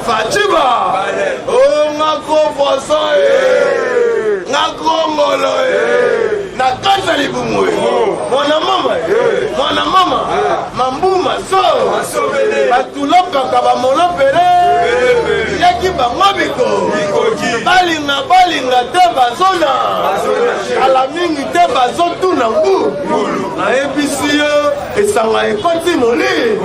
Fatima, oh ngako poisson, ngako ngolo, na kanta libumwe, mwana mama, mambuma so, batuloka kaba molopere, yaki bangobiko, balinga te bazona, ala mingi te bazotuna ngu, na ebisi yo, esanga ekoti moli,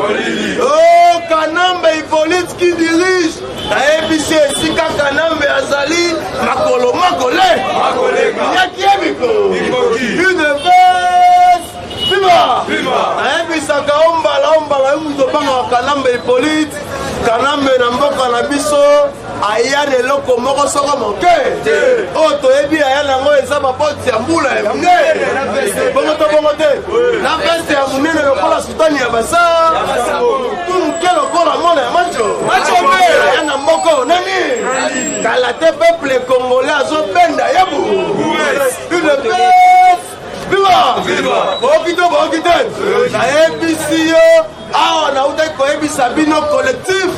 oh Kanambe Hippolyte qui dirige la ABC Sika Kanambe Azali Makolo Makole Yaki Ebiko une veste viva la ABC Kaombala Ombala Muzobanga Kanambe Hippolyte Kanambe na mboka na biso aya de loko moko soko moke oto ebi aya nango eza mapoti ya mbula ya munene bongo te na veste ya munene lokola sultani ya basa tunke lokola mona ya macho aya na mboko nani kala te peuple congolais azobenda yabu une veste viva bokite nayebisi yo awa nautaki koyebisa bino collectif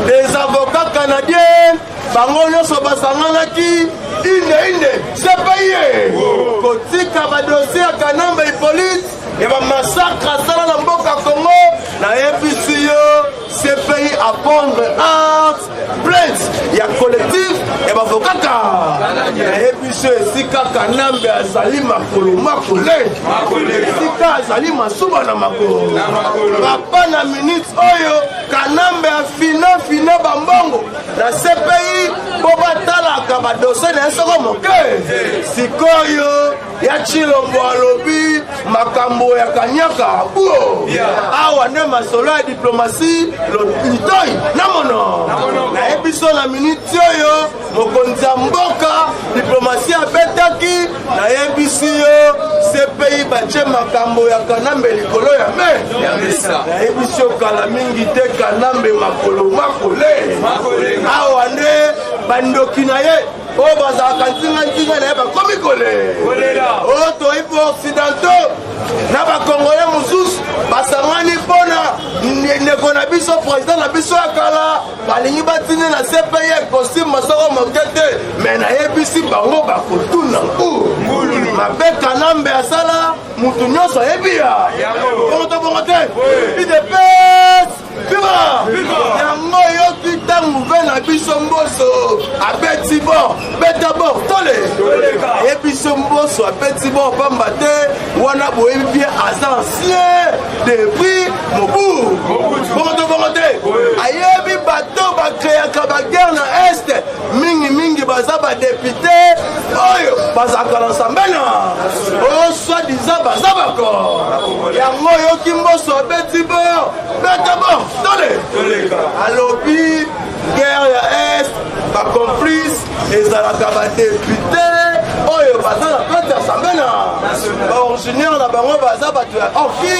des avocats canadiens bango nyonso basanganaki inde sepaye kotika badosie ya Kanambe Hippolyte ya bamasakre asala na mboka Congo nayebisi yo CPI à pondre acte plainte ya collectif ya bavokaka nayebisi yo esika Kanambe azali makolo esika azali masuba na makolo papa na minute oyo Kanambe afina bambongo na CPI po batalaka badosie na esoko moke sikoyo ya Chilombo alobi makambo ya kanyaka abuo awa nde masolo ya diplomasi litoi namono na ebiso na miniti oyo mokonzi ya mboka diplomasi abetaki na yebisi yo CPI batie makambo ya Kanambe likolo ya mesa na yebisi yo kala mingi te Kanambe makolo makole awa nde bandoki na ye oyo bazalaka ntinga na ye bakomi kole oyo toyebi occidentaux na bakongole mosusu basangani mpona ndeko na biso président na biso ya kala balingi batindi na CPI costume masoko moke te me nayebisi bango bakotuna ngulu mabe Kanambe asala mutu nyonso ayebi ya bongo te idepes viva yango yoki ntango ve na biso mboso abeti bo beta bo tole ayebiso mboso abeti bo pamba te wana boyebi bien aza ancien depuis mobu bongo te ayebi bato bakreaka baguerre na este mingi baza badepute oyo bazalaka na sambena oyo soi-disant baza bako yango yoki mboso abeti bo beta bo tole alobi guerre ya est bacomplice ezalaka badepute oyo baza na kati ya sambena baoriginaire na bango baza bato ya orki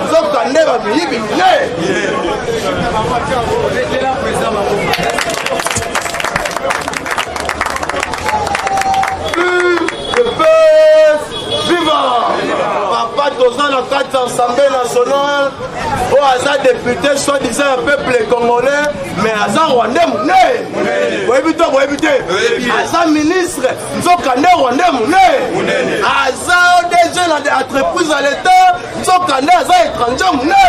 nzoka nde bamiyibi mine papa toza na kati ya Assemblée nationale oyo aza député soi-disant ya peuple congolais mais aza rwandais mune boyebi te aza ministre nzoka nde rwandais mune aza DG na entreprise ya l'état nzoka nde aza étranger mune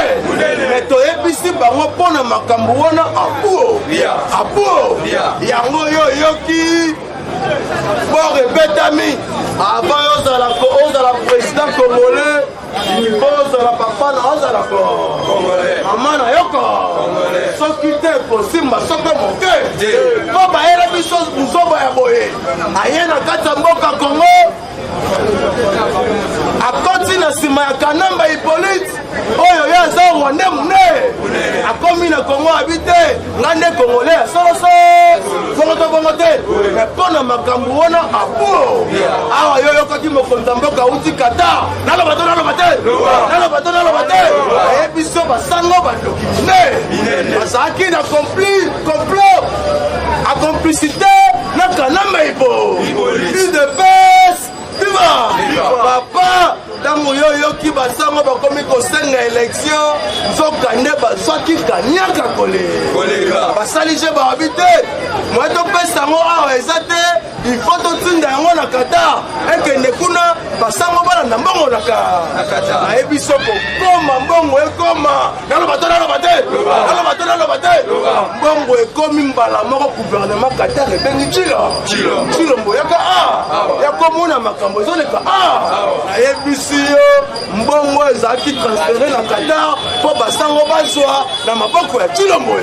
mais toyebisi bango mpona makambo wana apuo yango oyo yoki bor ebetami avant ozala président congolais ozala papa na ozala mama na yoko so soki te kosimba sope moke po bayela biso nzobo ya boye aye na kati ya mboka Kongo akoti na nsima ya Kanamba Hippolyte oyo ye aza rwande mune akomi na Kongo abi te nga nde Kongole ya soloso bongo te me mpo na makambo wana apo awa yo yokaki mokonzi ya mboka auti Qatar naloba te ayebi biso basango badoki mine bazalaki na complot a complicité na Kanamba Hippolyte de pes viva papa ntango yo yoki basango bakomi kosenga élection nzokande bazwaki kaniaka koleka basali je babi te moye topesa yango awa eza te il faut totinda yango na Qatar ekende kuna basango balanda mbongo na nayebi so kokoma mbongo ekoma naloba te mbongo ekomi mbala moko gouvernement Qatar ebengi Chilombo yaka yakomona makambo ezoleka nayebisi yo mbongo ezalaki transféré na Qatar mpo basango bazwa na maboko ya Chilombo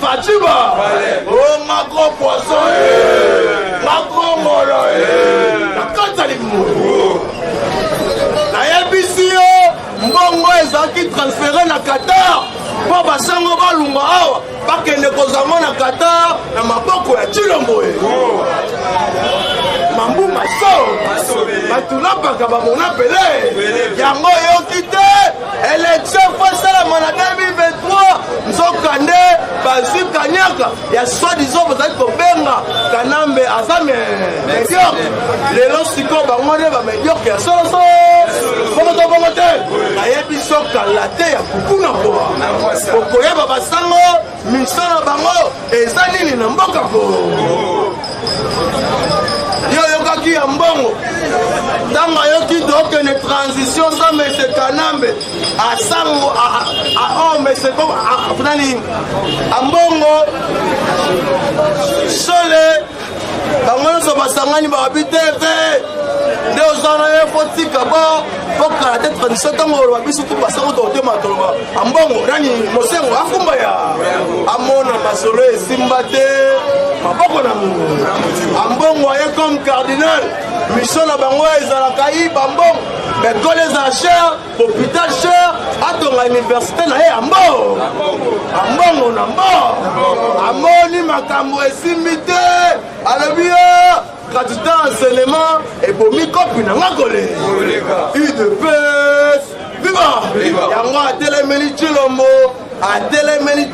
Fatima, oh ma gros poisson, ma gros molo, la kata limu. Na yebisi yo, mbongo ezaki transféré na Qatar. Po basango balunga awa, bakende kozamo na Qatar na maboko ya Chilombo. Mambu maso, batulapaka bamona pele. Yango yoki te, élection fasalama na 2023, nzokande bazwi kaniaka ya soi-disant bazali kobenga Kanambe aza médiocre. Lelo siko bango nde bamédiocre ya soloso bongo te nayebi so kala te ya kukuna poa okoyeba basango miso na bango eza nini na mboka ko yo yokaki ya mbongo ntango ayoki tokende transition za mese Kanambe asango mese nani ambongo sole bango nyonso basangani babi te nde ozana ye fotika bo fokala te transition ntango oloba biso tu basango totema toloba ambongo nani mosengo afumba ya amona masolo esimba te maboko na mungu ambongo aye comme cardinal mission na bango ezalaka yiba mbongo ekole ezala cher hôpital cher atonga université na ye ambongo na mbo amoni makambo esimbi te alobi yo gratuité enseignement ebomi kopi na ngakole UDPS viva yango atelemeli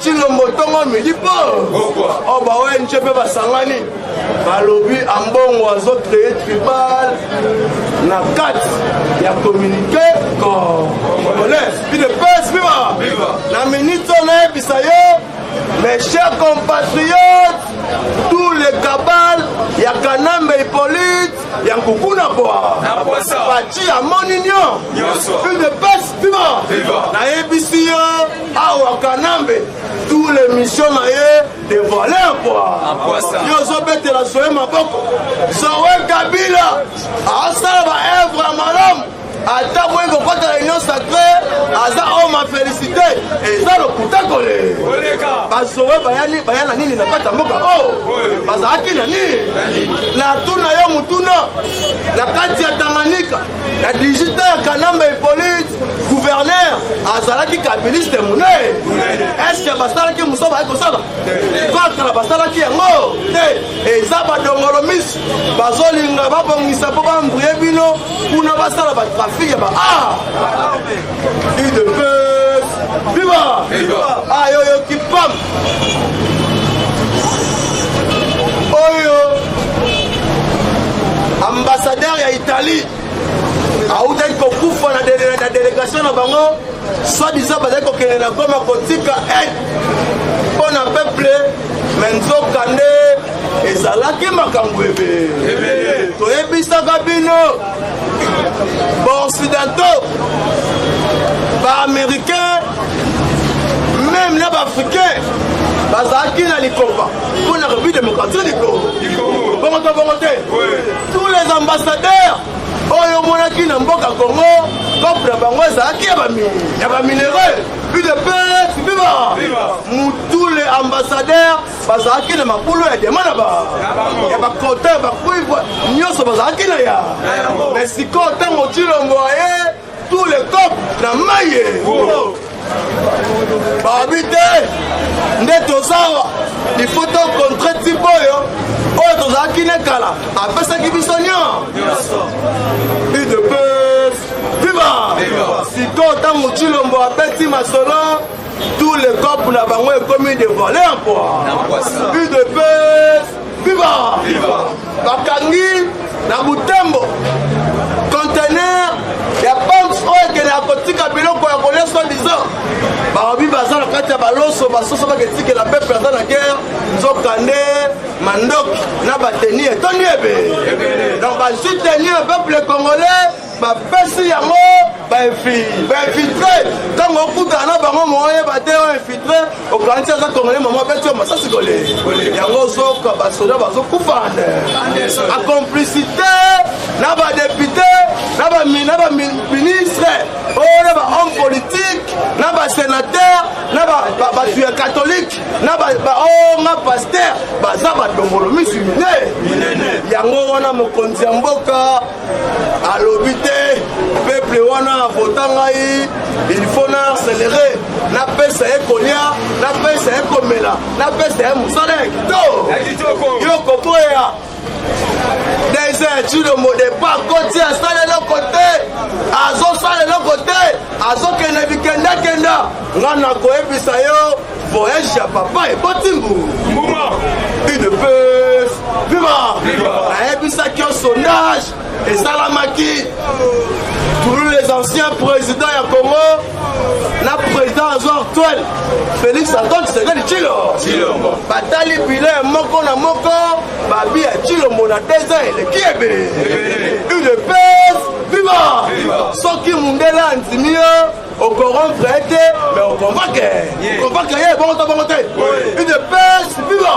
Chilombo tongo midi po oba ONG pe basangani balobi ambongo azo créer tribal na kati ya communiqué congolais UDPS viva na minute na ebisa yo mes chers compatriotes tous les cabales ya Kanamba Hippolyte ya nkukuna poa bachi amoni UDPS viva na ebisi yo awa Kanambe tous les missions na ye de voler poa yo zobetela Zoé maboko Zoé Kabila asala ba œuvre ya malamu ata boye kokota réunion sacrée aza homme à félicité eza lokuta kole bazowe bayana nini na kati ya mboka bazalaki na nini na tuna yo mutuna na kati ya Tanganyika na digita ya Kanamba Hippolyte gouverneur azalaki kabiliste munene eske basalaki moso baye kosala kokala basalaki yango te eza badongolo miso bazolinga babongisa mpo bambuye bino kuna basala batrafic ya ba UDPS viva ayo kipam oyo ambassadeur ya Italie bautaki kokufa na délégation na bango soi-disant bazali kokende na goma kotika aide mpo na peuple me nzokande ezalaki makambo ebele toyebisaka bino baoccidentaux baaméricain même na baafricain bazalaki na likomba mpo na république démocratique bongo te tous les ambassadeurs oyo omonaki na mboka Congo kopre na bango ezalaki ya baminéreux plus de pes viva tous les ambassadeurs bazalaki na makulu ya dema ya bacoteur bakuivre nyonso bazalaki na ya mais sikoyo ntango Tshilombo aye tous les copes na maye babi te nde tozawa il faut tocontre type oyo tozalaki ne kala apesaki biso nyonso de pes viva sikoyo ntango Tshilombo abeti masolo tous les copes na bango ekomi dévoilé en poids de pes viva bakangi na Butembo conteneur ya banks oyo ekende ya kotika biloko ya kolia soi-disant baobi baza na kati ya baloso basoso baketikela peuple aza na guerre nzokande mandoki na bateni etondi ebe donc basoutenir le peuple congolais bapesi yango bainfiltre ntango okutana na bango mooyeba te oyo infiltre okanisi aza congolais mama beti oyo masasi kole yango ozoka basoda bazokufa acomplicité na badepute na baministre oyo na bahomme politique na basénateur na batu ya catholique na baonga paster baza badongolo misu minene yango wana mokonzi ya mboka alobi te peuple wana avota ngai il faut na accélérer napesa ye kolia napesa ye komela napesa ye mosala ya kitoko yoko boya désert Tshilombo départ koti asala eloko te azosala eloko te azokende bikendakenda nga na koyebisa yo voyage ya papa eboti mbuma une pes viva nayebisaki yo sondage esalamaki tous les anciens présidents ya Congo na président azo actuel Félix Antoine Tshisekedi Tshilombo batali bilan moko na moko babi ya Tshilombo na 2 ans eleki ebele une pes viva soki mundele andimi yo okorompre ete mais okonvake ye bongo te une pes viva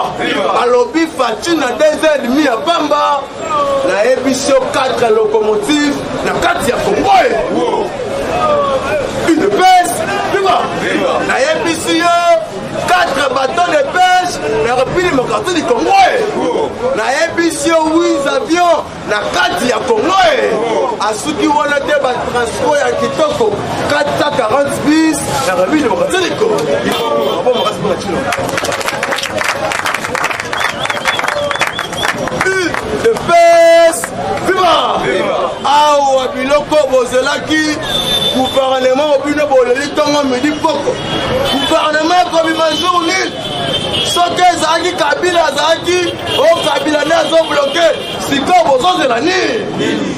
alobi faci na 2 ans et demi ya pamba nayebisi yo 4 locomotive na kati ya Congo une pes viva nayebisi yo 4 bateaux de pêche na république démocratique du Congo nayebisi yo 8 avions na kati ya Congo asuki wana te batransport ya kitoko 440 bis na république démocratique du Congo de pes viva awa biloko bozelaki gouvernement obino boleli ntongo midi poko gouvernement ekobima jour nil soki ezalaki kabila azalaki okabila nde azobloke sikoyo bozozela nini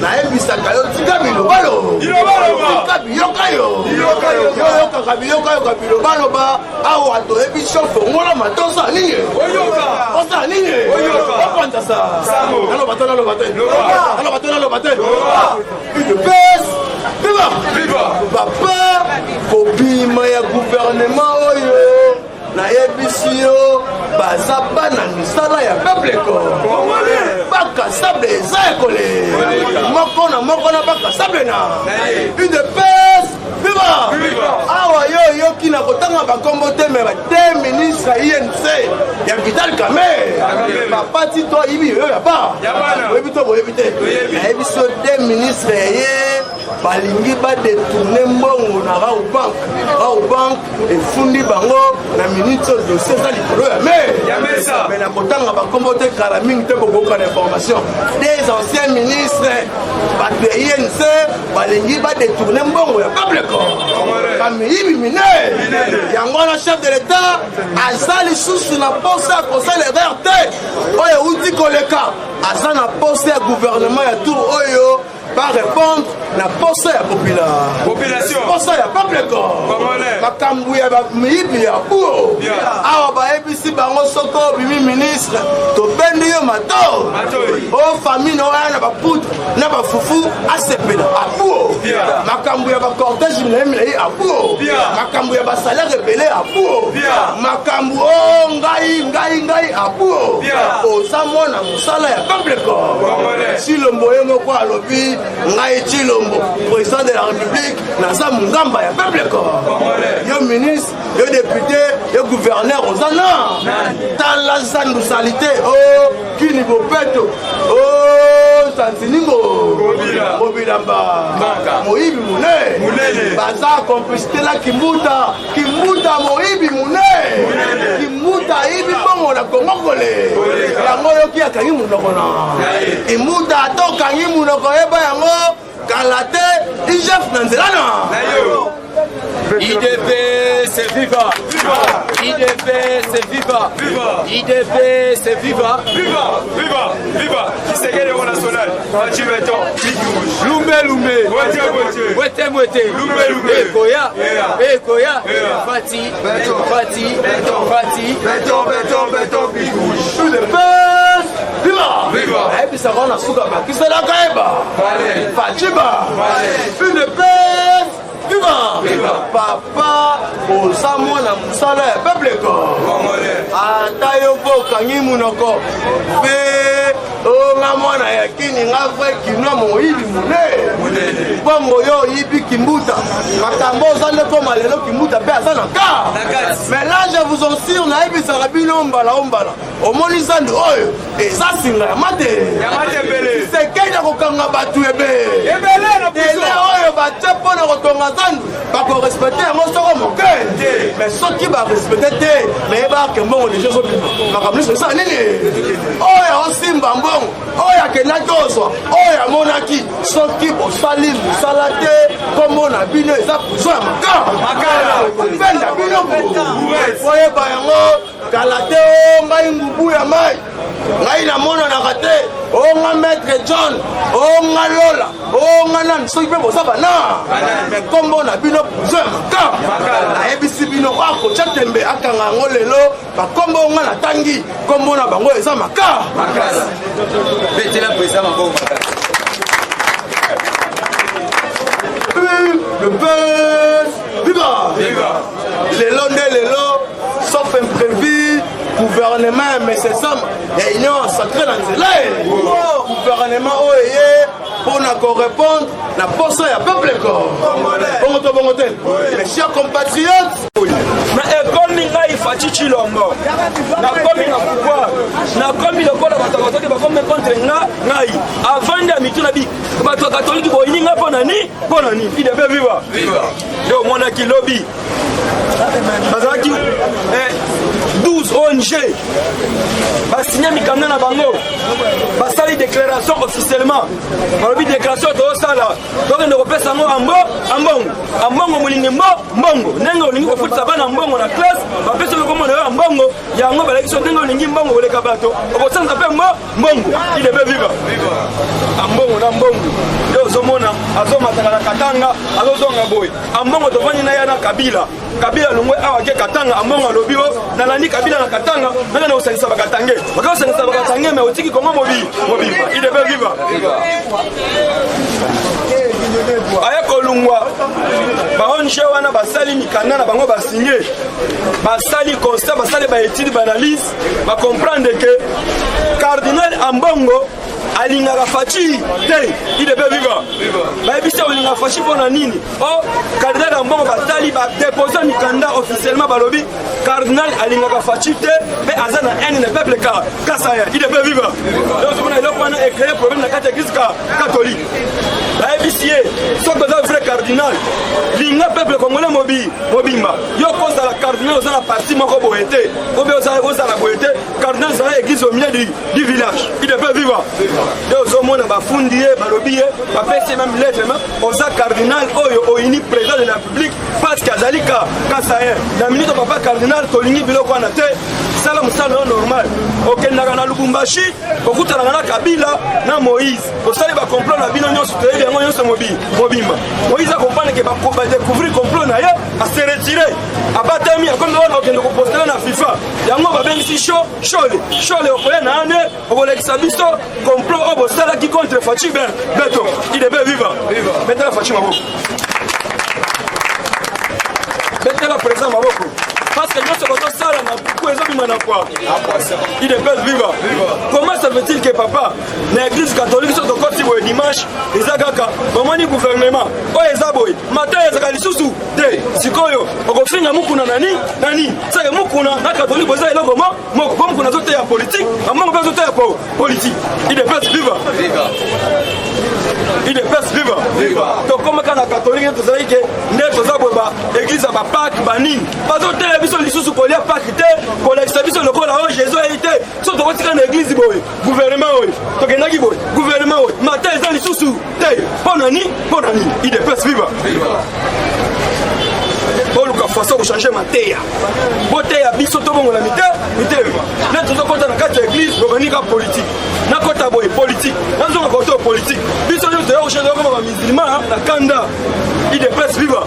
nayebisaka yo tika bilobalo tika biyoka yo oyokaka biyoka bilobaloba awa toyebi shofo ngola matosa nini osala nini okonza sa naloba te une pes viva papa kobima ya gouvernement oyo nayebisi yo baza bana misala ya peuple bakasable eza ekole moko na moko na bakasable na une pes viva awa yo yoki na kotanga bakombo te me bate ministre INC ya Vital Kamerhe bapati to ayibi yo ya ba oyebi to boyebi te nayebisi yo 2 ministre ye balingi badetourne mbongo na Raobank efundi bango na minute oyo dossier eza likolo ya mesa me na kotanga bakombo te kala mingi te kokoka na information des anciens ministres bato ya INC balingi badetourne mbongo ya peuple kamiyibi mine yango wana chef de l'état aza lisusu na posa ya kosala erreur te oyo euti koleka aza na posa ya gouvernement ya tour oyo va répondre na posa ya population posa ya peuple makambo ya miyibi ya buo awa bayebisi bango soko bimi ministre tobendi yo mato o famille na oya na baputre na bafufu asepela abuo makambo ya bacortège milayi abuo makambo ya basalaire ebele abuo makambo o ngai abuo oza mwana mosala ya peuple Chilombo ye moko alobi ngai Chilombo président de la République naza mungamba ya peuple yo ministre yo député yo gouverneur ozana tala zandu salité oh kini bopeto oh santiningo mobilamba moyibi munene baza complicité la kimbuta moyibi munene kimbuta ibi bongo na kongokole yango yoki akangi munoko na imuta atokangi munoko eba yango kalate ijef na nzela na IDP c'est viva. IDP c'est viva. IDP c'est viva. Viva. Qui c'est quel héros national? Lumbe. Wete. Lumbe. Ekoya. Fati. Béton. Viva. Et puis ça va na suka ba. Qui c'est la kaeba? Fatiba. Une paix. Viva papa oza mwana mosala ya peuple ata yo mpo okangi munoko mpe onga mwana ya kini nga vrai kinwa moyibi munene bongo yo oyibi kimbuta makambo oza nde koma lelo kimbuta mpe aza na kar mais là je vous en sûr nayebisaka bino mbala omoni zandu oyo eza singa ya mate sekei ya kokanga bato ebele oyo batie mpo na kotonga zandu bakorespecte yango soko moke mais soki barespecte te meyebake mbongo deja ezobima makambo nyonso eza nini oyo osimba mbongo oyo akendaki ozwa oyo amonaki soki bosali mosala te kombo na bino eza puzo ya makara kopenda bino oyeba yango kala te o ngai ngubu ya mai ngai namonanaka te onga maître John onga Lola onga nani soki mpe boza bana me kombo na bino puzo ya makara nayebisi bino akotia tembe akanga yango lelo bakombo onga natangi kombo na bango eza makara betela pesa mabongo le peuple viva lelo sauf imprévu gouvernement mais c'est ça réunion sacrée dans nzela gouvernement oyo mpona korépondre na poso ya peuple bongo te mes chers compatriotes na ekomi ngai Fati Chilombo nakomi na pouvoir nakomi lokola bato bazoki bakomi contre ngai avant ya mituna bi bato katoliki boyini nga mpona nini IDP viva nde omonaki lobi bazalaki 12 ONG basigné mikanda na bango basali déclaration officiellement balobi déclaration tozosala tokende kopesa yango ambongo molingi mbongo ndenge olingi kofutisa bana mbongo na classe bapesi lokomona yo mbongo yango balakisi ndenge olingi mbongo koleka bato okosanza mpe mbongo IDP viva ambongo na mbongo nde ozomona azomataka na Katanga azozonga boye ambongo tovandi na ya na Kabila longwe awa ke Katanga ambongo alobi o nalandi Kabila na Katanga nanga na osanisa bakatange bakaosanisa bakatange me otiki kongo mobiba IDP viva aya kolungwa baonje wana basali mikanda na bango basigné basali constat basali baétude banalise bacomprendre que cardinal ambongo alingaka Fati te IDP viva bayebisi alingaka Fati mpona nini cardinal ambongo batali badepose mikanda officiellement balobi cardinal alingaka Fati te mpe aza na haine na peuple kasaya IDP viva ozomona eloko wana ecréer problème na kati ya église catholique bayebisi ye soki oza vrai cardinal tolinga peuple congolais mobimba yo kozala cardinal ozala parti moko boye te obe ozala boye te cardinal ezala église au milieu du village il devait vivre nde ozomona bafundi ye balobi ye bapesi même lettre oza cardinal oyo oyini président de la république parce que azali kasa ye na minute papa cardinal tolingi biloko wana te sala mosala no normal okendaka na lubumbashi okutanaka na kabila na moïse osali bacomplot na bino nyonso toyebi yango nyonso mobimba moïse akompane ke badécouvrir complot na ye ase retire abatami akomi wana okende kopostele na fifa yango babengisi shole okoya na ane okolekisa biso complot oyo bosalaki contre faci beto idebe viva betela faci maboko betela président maboko parce que nyonso kozosala na buku ezobima na kwa il est belle viva comment ça veut-il que papa na église catholique so tokoti boye dimanche eza kaka bamoni gouvernement oyo eza boye mata ezaka lisusu te sikoyo okofinga mukuna nani seke mukuna na catholique boza eloko moko po mukuna azoteya politique amongo mpe azoteya politique il est belle viva il est belle viva tokomaka na catholique tozalaki ke nde toza boye baéglise ya bapake banini bazoteya biso lisusu kolia paki te kolekisa biso lokola oyo jésus ayi te so tokotika na église boye gouvernement oyo tokendaki boye gouvernement oyo mata eza lisusu te mpo nani ide pese viva oluka façon kochange mateya boteya biso tobongola mitema nde tozokota na kati ya église bokonika politique nakota boye politique nazonga koto politique biso nyo toya kochange okoma bamusulman na kanda ide pese viva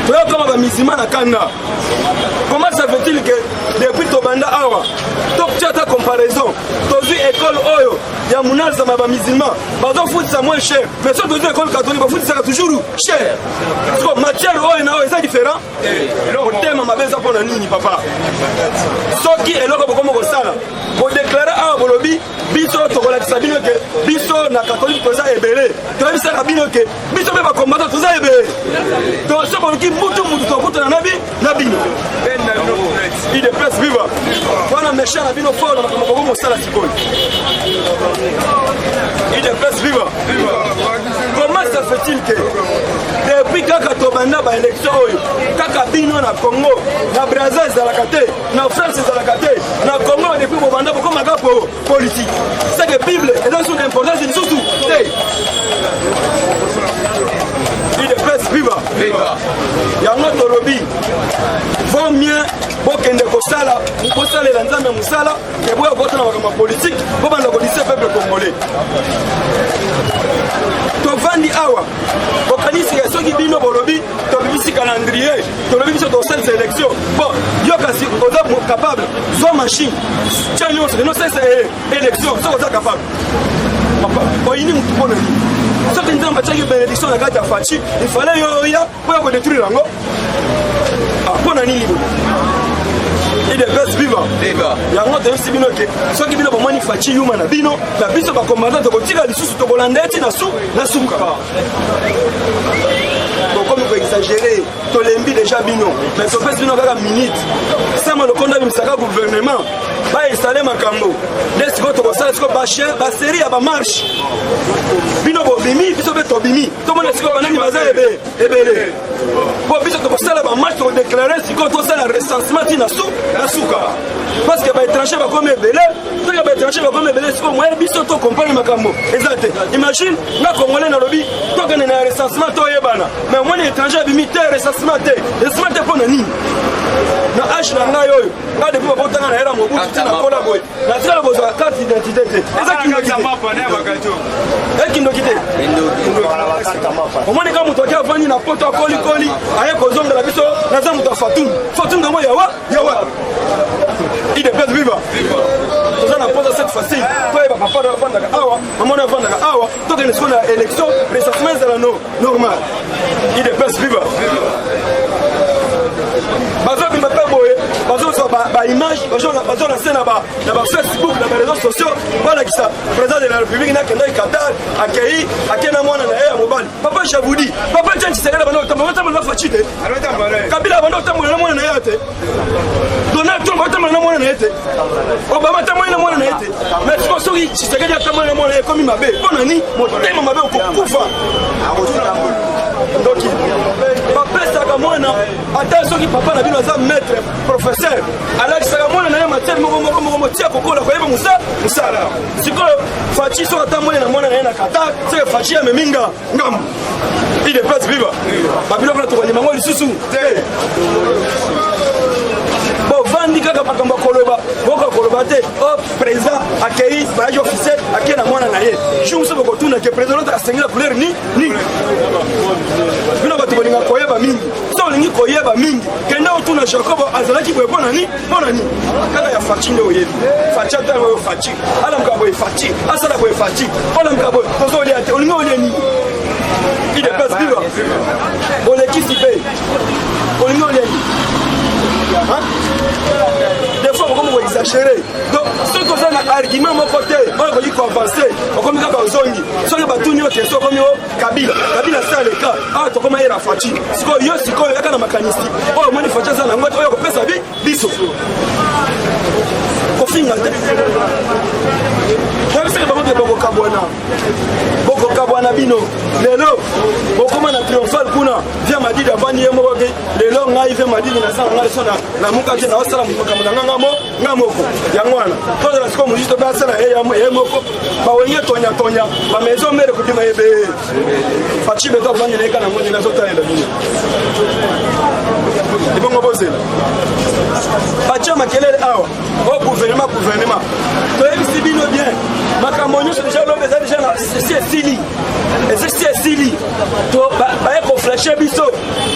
toya koma bamusulman na kanda comment ça fait-il que depuis tobanda awa tokutia ta comparaison tozwi école oyo ya munazama bamusulman bazofutisa moins cher mais so tozwi école catholique bafutisaka toujours cher parce que matière oyo na oyo eza différent otema mabe eza mpona nini papa soki eloko bokoma kosala bodeklare awa bolobi biso tokolakisa bino ke biso na catholique toza ebele toyebisaka bino ke biso mpe bakombata toza ebele so boluki mutu tokutana na bino ide place viva wana mesha na bino fort na makambo boko mosala sikoyo ide place viva comment ça fait-il que depuis kaka tobanda baélection oyo kaka bino na Congo na Brazza ezalaka te na France ezalaka te na Congo depuis bobanda bokomaka politique c'est que Bible eza sur l'importance lisusu te ide place viva yango tolobi vaut mieux bokende kosalela nzambe mosala eboya kota na makambo politique bobanda kolise peuple congolais tovandi awa bokanisika soki bino bolobi tobimisi calendrier tolobi biso tosalisa élection bon yo kasi oza capable zwa machine tia nyonso enosalisa élection soki oza capable oyini mutu mpona nini soki nzambe atiaki bénédiction na kati ya faci ifale yo oya mpo ya kodétruire yango mpona nini boye ide best viva yango toyebisi bino ke soki bino bomoni faci yuma na bino na biso bakomanda tokotika lisusu tokolanda eti na suka bokomi koexagere tolembi déjà bino mais topesi bino kaka minute sama lokonda bimisaka gouvernement bainstale makambo nde sikoyo tokosala sikoyo basérie ya bamarshe bino bobimi biso mpe tobimi tomona sikoyo banani baza ebele po biso tokosala bamarshe tokodeklare sikoyo tosala recensement ti na suka parce que baétranger bakomi ebele soki baétranger bakomi ebele sikoyo moye biso tokompagne makambo eza te imagine nga congolais nalobi tokende na recensement toyebana mais omoni étranger abimi te recensement te mpo na nini na age na ngai oyo nga depuis babotanga na era mobutu tina kola boye natikala kozwa carte d'identité te eza kindoki te omoni ka moto aki avandi na poto akolikoli aye kozongela biso naza moto ya fatum dongo yawa ide pese viva toza na posa cette fois-ci toyeba papa avandaka awa mamona avandaka awa tokende siko na élection recensement ezala normal ide pese viva bazobima mpe boye bazozwa baimage bazolase na bafacebook na bareseau sociaux balakisa président de la république nakendaki qatar akei na mwana na ye ya mobali papa javudi papa tia tshisekedi banda otambola faci te kabila banda otambola na mwana na ye te donald trump otambola na mwana na ye te obama atambola na mwana na ye te mais siko soki Tshisekedi atamana mwana ekomi mabe mpona ni motema mabe okokufa donc bapesaka mwana ata soki papa na bino aza maître professeur alakisaka mwana na ye matière moko motia kokola koyeba mosala sikoyo Faci soki ata mwana na mwana na ye na kata seke Faci amemi ngambu il est pas viva babiloko na tokondima ngo lisusu te bovandi kaka makambo akoloba bokakoloba te o président akei voyage officiel akei na mwana na ye jour so bokotuna ke président nota asengela couleur ni bino bato bolinga koyeba mingi so olingi koyeba mingi kende otuna Jacob azalaki boye mpona ni kaka ya Faci nde oyebi Faci ata boye Faci alamuka boye Faci asala boye Faci olamuka boye tozolia te olingi olie nini il est pas vivant olekisi pe olingi olie nini des fois on va exagérer donc ce qu'on a un argument mon côté on va y compenser on comme ça dans zongi so que batuni o question comme Kabila ça le cas ah to comme era Faci siko yo siko yaka na makanisti oh moi ni Faci ça na ngoto yo ko pesa biso ko finga te kwa sababu ba boko kabwana bino lelo bokoma na triomphal kuna via madidi abani yemo boke lelo ngai via madidi na sala ngai sona na muka te na osala muka mona ngamoko ya ngwana to la siko mujito ba sala yemoko ba wenye tonya ba mezo mere kudima yebe Faci beto abani leka na ngoni na zota enda bino ibongo bozela Faci makelele awa au gouvernement to ebisi bino bien makambo nyonso déjà l'homme eza déjà na ceci est sili to ba eko flasher biso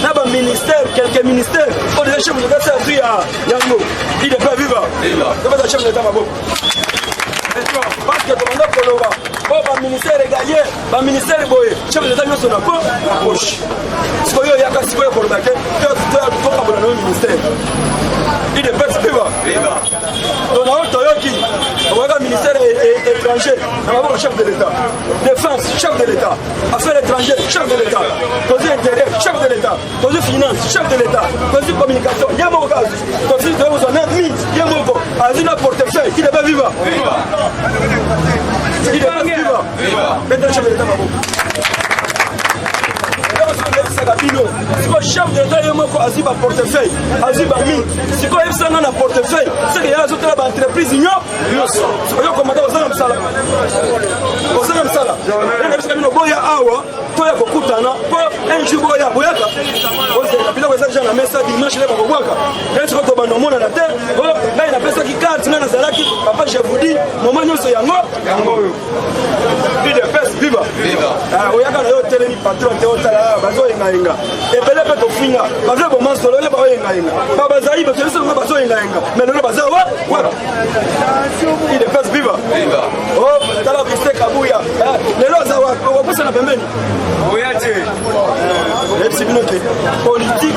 na ba ministère quelques ministères on déjà chef de l'État ya yango il est pas vivant to ba chef de l'État mabo parce que tout le monde koloba oh ba ministère égalien ba ministère boye chef de l'État nyonso na poche sikoyo yaka sikoyo koloba ke to ka bona no ministère il est pas vivant donc na otoyoki le ministère étranger, chef de l'État, défense, chef de l'État, affaires étrangères, chef de l'État, conseil intérieur, chef de l'État, conseil finance, chef de l'État, conseil communication, il y a mon cas, conseil de vous en admis, il y a mon cas, asile à portefeuille, il n'est pas vivant. Il n'est pas vivant. Maintenant, chef de l'État, siko chef de l'État yomoko aziba portefeuille aziba mingi siko yebisanga na portefeuille seke ya azotala ba entreprise nyonso siko komanda ozanga msala ebisika bino boya awa toya kokutana po un jour boyaka ozela biloko eza deja na mesa dimanche leba kobwaka ngai siko tobanda omona na te ngai napesaki carte ngai nazalaki papa je vous dis moma nyonso yango oyo UDPS viva oyaka na yo telemi patron te otala bazoyengayenga ebele mpe tofinga baza bomansolo ele baoyengayenga babazai bakelisi longa bazoyengayenga me lelo baza wapi UDPS viva tala Christin Kabuya lelo aza wapi okopesa na pembeni oya te ebisi bino te politique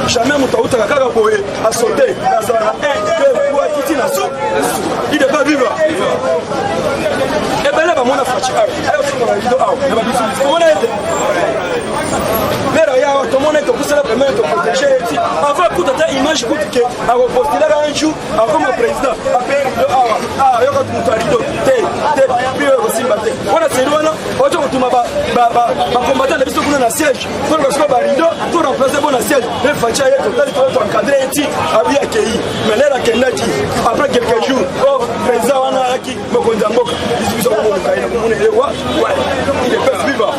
jamais moto autaka kaka boye asote azala na 1 2 3 titi na su il n'est pas vivant ebele bamona Faci ayofinga balido awa na babisi komona ete mera yawa tomona ete okusala pemene toprotege eti avant kuta ta image kuti ke akopostulaka un jour akoma président apeye rido awa yoka moto ya rido te bio ekosimba te wana seri wana oto kotuma bacombatant na biso kuna na siège mpona basiko barido to remplace bo na siège me Faci aye totali to encadre eti abi akei me lere akendaki après quelques jours président wana ayaki mokonzi ya mboka biso komomokaina komona ele il est pas vivant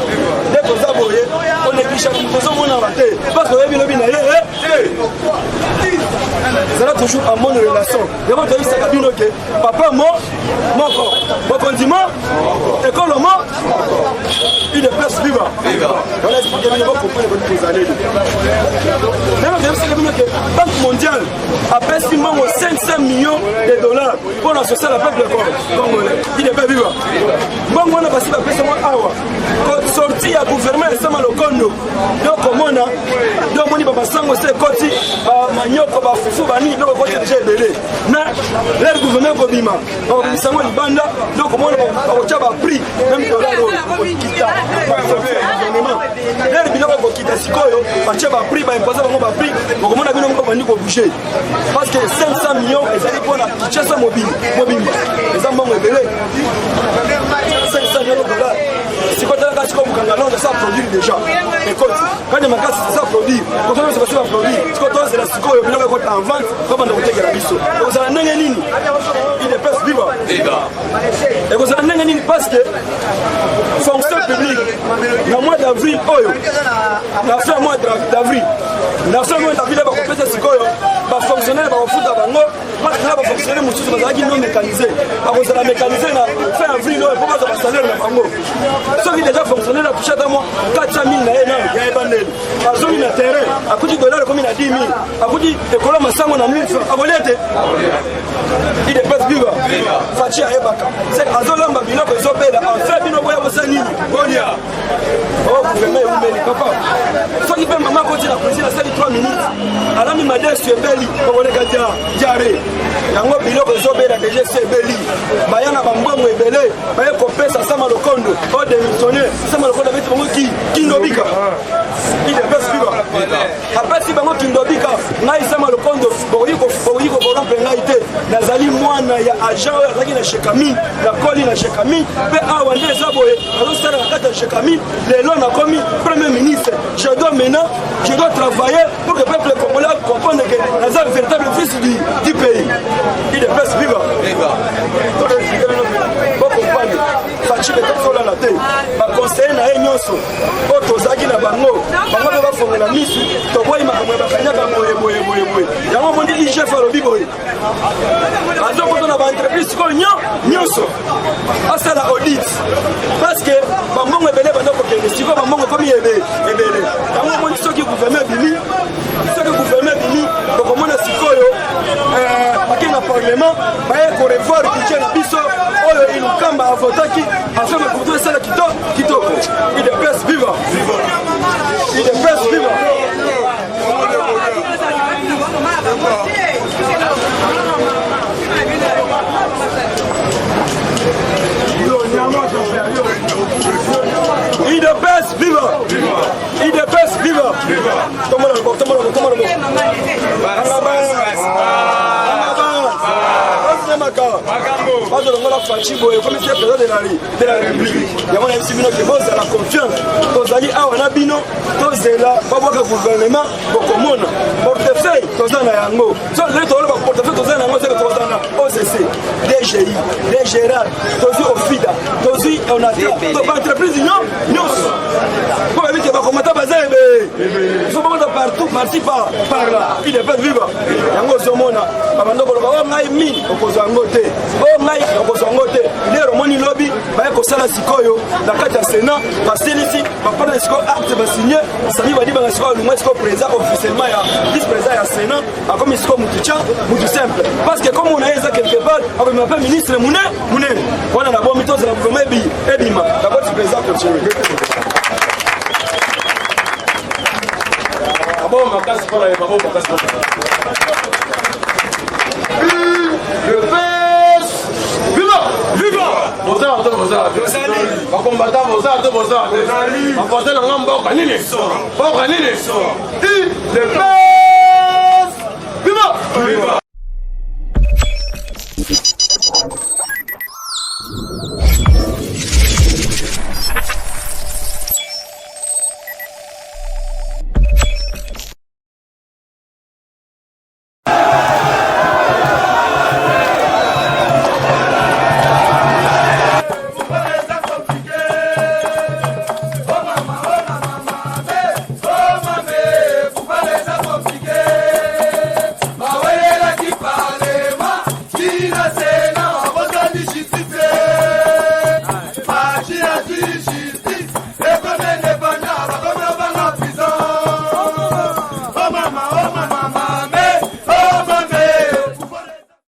nde koza boye onéglige tozomonaka te parce que oyebi lobi na ye ezala toujours en bonne relation yango toyebisaka bino ke papa moko mokonzi ekolo il est pas vivant wana explike bino bokopone bokozaleli nano toyebisaka bino ke banque mondiale apesi mbongo 500 millions de dollars mpona asocier la peuple congolais il est pas vivant mbongo wana basi bapesango awa sorti ya gouvernement esama lokondo donc omona donc moni basango se koti manyoko bafufu bani donc koti déjà ebele na leur gouvernement kobima basango libanda donc omona bakotia baprix même dollar okita leur biloko ekokita sikoyo batia baprix baimpose bango baprix okomona bino moko bandi kobouge parce que 500 millions ezali mpona kinshasa mobimba eza mbongo ebele 500 millions de dollars. Si quand on a cassé comme Kangalon, ça produit déjà. Écoute, quand on a cassé, ça produit. Quand on a cassé, ça produit. Si quand on a cassé, c'est en vente, comment on a fait la biseau. Vous avez un négani, il est presque vivant. Et vous avez un négani parce que fonction publique, le mois d'avril, la fin mois d'avril, la fin mois d'avril, on va compléter ce qu'on va fonctionner, on va foutre à Bango, parce que là, on va fonctionner, on va non mécanisé. On va mécaniser, fin avril, on va pas installer le Bango. Ce qui déjà fonctionné la touche à moi 400 000 na ena ya ebandeli azongi na terrain akuti dollar comme il a 10 000 akuti ekolo masango na 1000 francs abolete il est pas vivant fachi ya ebaka c'est azolamba biloko ezobela enfin bino boya bosanini bolia oh gouvernement umeli papa ce qui fait maman koti la cuisine à 3 minutes alami modeste ebeli okoleka diarrhée yango biloko ezobela déjà c'est ebeli bayana bambongo ebele baye kopesa sama lokondo o démissionné sama lokondo beti bango kindobika il est pas vivant après si bango kindobika ngai sama lokondo boyi ko borompe ngai te nazali mwana ya agent oyo azalaki na shekami nakoli na shekami mpe awa nde eza boye azosala na kati ya shekami lelo nakomi premier ministre je dois travailler pour que le peuple congolais comprenne que naza le véritable fils du pays il est pas vivant comprendre fachi betozola na te baconseiller na ye nyonso oyo tozalaki na bango mpe bafongola misu toboyi makambo ya bakanyaka boye yango mondi igf alobi boye azokota na baentreprise sikoyo nyonso asala audit parce que bambongo ebele banda kokende sikoyo bambongo ekomi ebele yango mondi soki gouvernement bimi bokomona sikoyo bakei na parlement baye korevoir budget na biso oyo ilukamba avotaki afin makutu esala kitoko il est presse vivant il est presse vivant bazolongola fachi boye comme c'est président de la république yango nayebisi bino ke bozala confiance tozali awa na bino tozela babwaka gouvernement bokomona portefeuille toza na yango so lelo toloba portefeuille toza na yango seke toza na OCC DGI DGRA tozwi ofida tozwi onatra baentreprise nyonso po bayebi ke bakomata baza ebe so bakomata partout parti par là il est pas vivant yango ozomona babanda koloba o ngai mini okozwa yango te o ngai okozwa yango te lero moni lobi baye kosala sikoyo na kati ya sénat basilisi bapana sikoyo acte basigné sami badibanga sikoyo lumwa sikoyo président officiellement ya vice président ya sénat akomi sikoyo mutu simple parce que comme on a eza quelque part akomema mpe ministre munene wana na bomi tozala gouvernement ebima d'abord si président continue bon makasi mpona yeba bo makasi le pes vivant bozala to bozala bakombata bozala to bozala bakonse na nga mboka nini le